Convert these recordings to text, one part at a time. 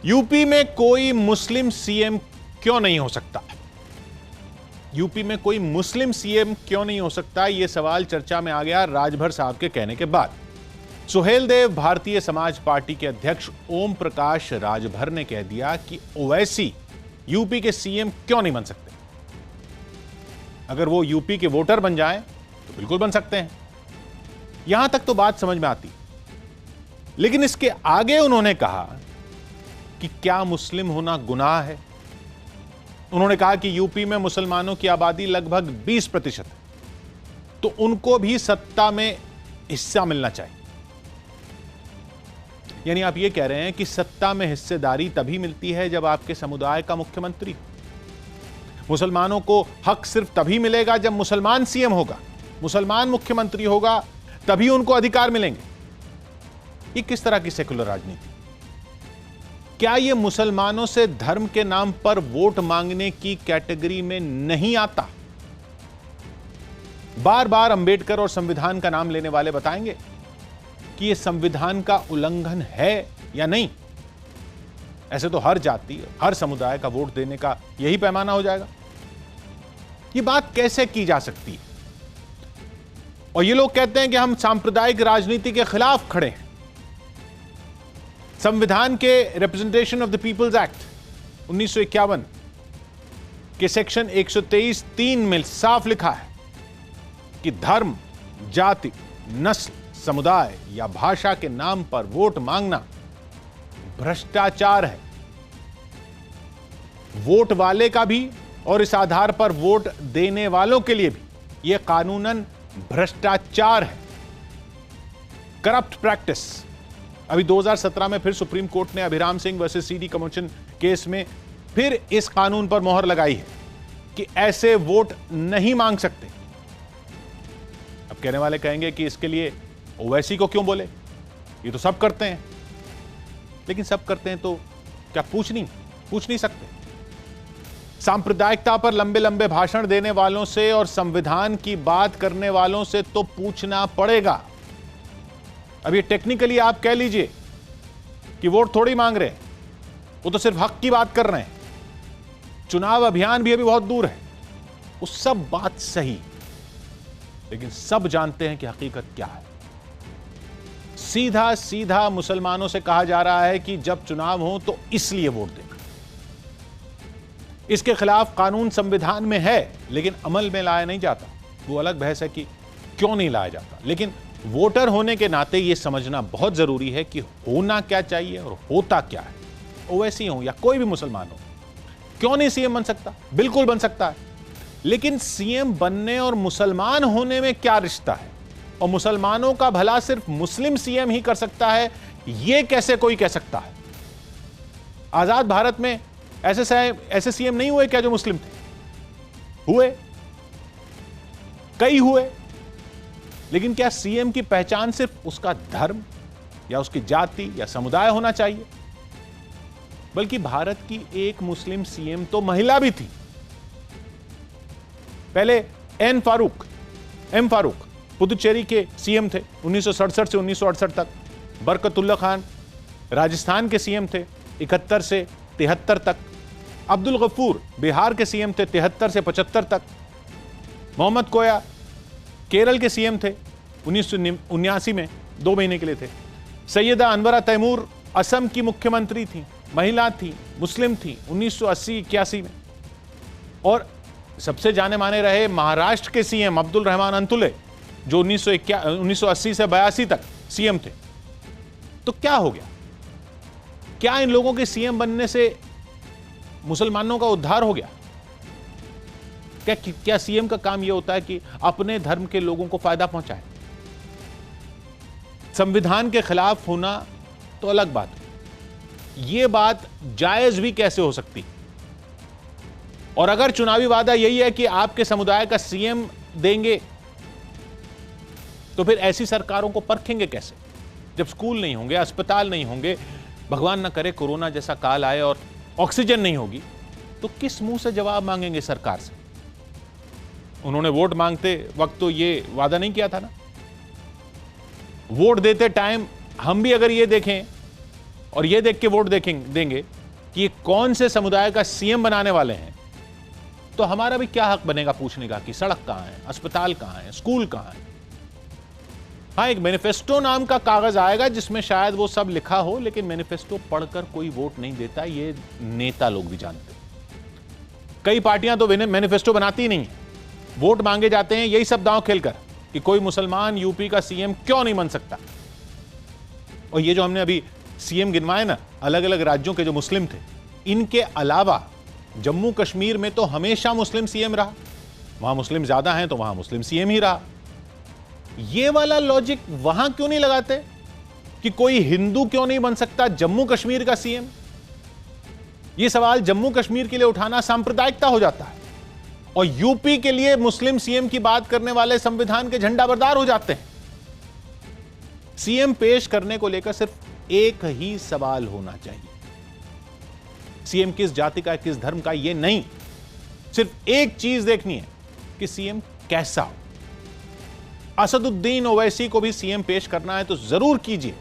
UP में कोई मुस्लिम CM क्यों नहीं हो सकता? यूपी में कोई मुस्लिम सीएम क्यों नहीं हो सकता, यह सवाल चर्चा में आ गया राजभर साहब के कहने के बाद। सुहेलदेव भारतीय समाज पार्टी के अध्यक्ष ओम प्रकाश राजभर ने कह दिया कि ओवैसी यूपी के सीएम क्यों नहीं बन सकते। अगर वो यूपी के वोटर बन जाएं तो बिल्कुल बन सकते हैं। यहां तक तो बात समझ में आती, लेकिन इसके आगे उन्होंने कहा कि क्या मुस्लिम होना गुनाह है। उन्होंने कहा कि यूपी में मुसलमानों की आबादी लगभग 20% है, तो उनको भी सत्ता में हिस्सा मिलना चाहिए। यानी आप यह कह रहे हैं कि सत्ता में हिस्सेदारी तभी मिलती है जब आपके समुदाय का मुख्यमंत्री हो। मुसलमानों को हक सिर्फ तभी मिलेगा जब मुसलमान सीएम होगा, मुसलमान मुख्यमंत्री होगा, तभी उनको अधिकार मिलेंगे। ये किस तरह की सेकुलर राजनीति? क्या यह मुसलमानों से धर्म के नाम पर वोट मांगने की कैटेगरी में नहीं आता? बार बार अंबेडकर और संविधान का नाम लेने वाले बताएंगे कि यह संविधान का उल्लंघन है या नहीं। ऐसे तो हर जाति, हर समुदाय का वोट देने का यही पैमाना हो जाएगा। यह बात कैसे की जा सकती है? और ये लोग कहते हैं कि हम सांप्रदायिक राजनीति के खिलाफ खड़े हैं। संविधान के representation of the peoples act 1951 के सेक्शन 123(3) में साफ लिखा है कि धर्म, जाति, नस्ल, समुदाय या भाषा के नाम पर वोट मांगना भ्रष्टाचार है। वोट वाले का भी और इस आधार पर वोट देने वालों के लिए भी यह कानूनन भ्रष्टाचार है, करप्ट प्रैक्टिस। अभी 2017 में फिर सुप्रीम कोर्ट ने Abhiram Singh versus CD commission case में फिर इस कानून पर मोहर लगाई है कि ऐसे वोट नहीं मांग सकते। अब कहने वाले कहेंगे कि इसके लिए ओवैसी को क्यों बोले, ये तो सब करते हैं। लेकिन सब करते हैं तो क्या पूछ नहीं सकते? सांप्रदायिकता पर लंबे लंबे भाषण देने वालों से और संविधान की बात करने वालों से तो पूछना पड़ेगा। अब ये टेक्निकली आप कह लीजिए कि वोट थोड़ी मांग रहे हैं, वो तो सिर्फ हक की बात कर रहे हैं, चुनाव अभियान भी अभी बहुत दूर है, वो सब बात सही, लेकिन सब जानते हैं कि हकीकत क्या है। सीधा सीधा मुसलमानों से कहा जा रहा है कि जब चुनाव हो तो इसलिए वोट देना। इसके खिलाफ कानून संविधान में है, लेकिन अमल में लाया नहीं जाता। वो अलग बहस है कि क्यों नहीं लाया जाता। लेकिन वोटर होने के नाते यह समझना बहुत जरूरी है कि होना क्या चाहिए और होता क्या है। ओवैसी हो या कोई भी मुसलमान हो, क्यों नहीं सीएम बन सकता? बिल्कुल बन सकता है। लेकिन सीएम बनने और मुसलमान होने में क्या रिश्ता है? और मुसलमानों का भला सिर्फ मुस्लिम सीएम ही कर सकता है, यह कैसे कोई कह सकता है? आजाद भारत में ऐसे सीएम नहीं हुए क्या जो मुस्लिम थे? हुए, कई हुए। लेकिन क्या सीएम की पहचान सिर्फ उसका धर्म या उसकी जाति या समुदाय होना चाहिए? बल्कि भारत की एक मुस्लिम सीएम तो महिला भी थी। पहले एम फारूक पुदुचेरी के सीएम थे 1967 से 1968 तक। बरकतुल्ला खान राजस्थान के सीएम थे 71 से 73 तक। अब्दुल गफूर बिहार के सीएम थे 73 से 75 तक। मोहम्मद कोया केरल के सीएम थे 1979 में 2 महीने के लिए थे। सैयदा अनवरा तैमूर असम की मुख्यमंत्री थी, महिला थी, मुस्लिम थी 1980-81 में। और सबसे जाने माने रहे महाराष्ट्र के सीएम अब्दुल रहमान अंतुले, जो 1980 से 82 तक सीएम थे। तो क्या हो गया? क्या इन लोगों के सीएम बनने से मुसलमानों का उद्धार हो गया? क्या सीएम का काम यह होता है कि अपने धर्म के लोगों को फायदा पहुंचाए? संविधान के खिलाफ होना तो अलग बात है, यह बात जायज भी कैसे हो सकती? और अगर चुनावी वादा यही है कि आपके समुदाय का सीएम देंगे, तो फिर ऐसी सरकारों को परखेंगे कैसे? जब स्कूल नहीं होंगे, अस्पताल नहीं होंगे, भगवान ना करे कोरोना जैसा काल आए और ऑक्सीजन नहीं होगी, तो किस मुंह से जवाब मांगेंगे सरकार से? उन्होंने वोट मांगते वक्त तो ये वादा नहीं किया था ना। वोट देते टाइम हम भी अगर ये देखें और ये देख के वोट देंगे कि ये कौन से समुदाय का सीएम बनाने वाले हैं, तो हमारा भी क्या हक बनेगा पूछने का कि सड़क कहां है, अस्पताल कहां है, स्कूल कहां है। हाँ, एक मैनिफेस्टो नाम का कागज आएगा जिसमें शायद वो सब लिखा हो, लेकिन मैनिफेस्टो पढ़कर कोई वोट नहीं देता, ये नेता लोग भी जानते। कई पार्टियां तो मैनिफेस्टो बनाती ही नहीं है, वोट मांगे जाते हैं यही सब दांव खेलकर कि कोई मुसलमान यूपी का सीएम क्यों नहीं बन सकता। और ये जो हमने अभी सीएम गिनवाए ना, अलग अलग राज्यों के जो मुस्लिम थे, इनके अलावा जम्मू कश्मीर में तो हमेशा मुस्लिम सीएम रहा, वहां मुस्लिम ज्यादा हैं तो वहां मुस्लिम सीएम ही रहा। ये वाला लॉजिक वहां क्यों नहीं लगाते कि कोई हिंदू क्यों नहीं बन सकता जम्मू कश्मीर का सीएम? यह सवाल जम्मू कश्मीर के लिए उठाना सांप्रदायिकता हो जाता है, और यूपी के लिए मुस्लिम सीएम की बात करने वाले संविधान के झंडाबरदार हो जाते हैं। सीएम पेश करने को लेकर सिर्फ एक ही सवाल होना चाहिए, सीएम किस जाति का, किस धर्म का, यह नहीं, सिर्फ एक चीज देखनी है कि सीएम कैसा हो। असदुद्दीन ओवैसी को भी सीएम पेश करना है तो जरूर कीजिए,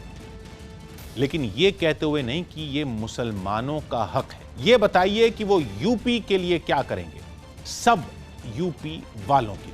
लेकिन यह कहते हुए नहीं कि यह मुसलमानों का हक है। यह बताइए कि वो यूपी के लिए क्या करेंगे, सब यूपी वालों की।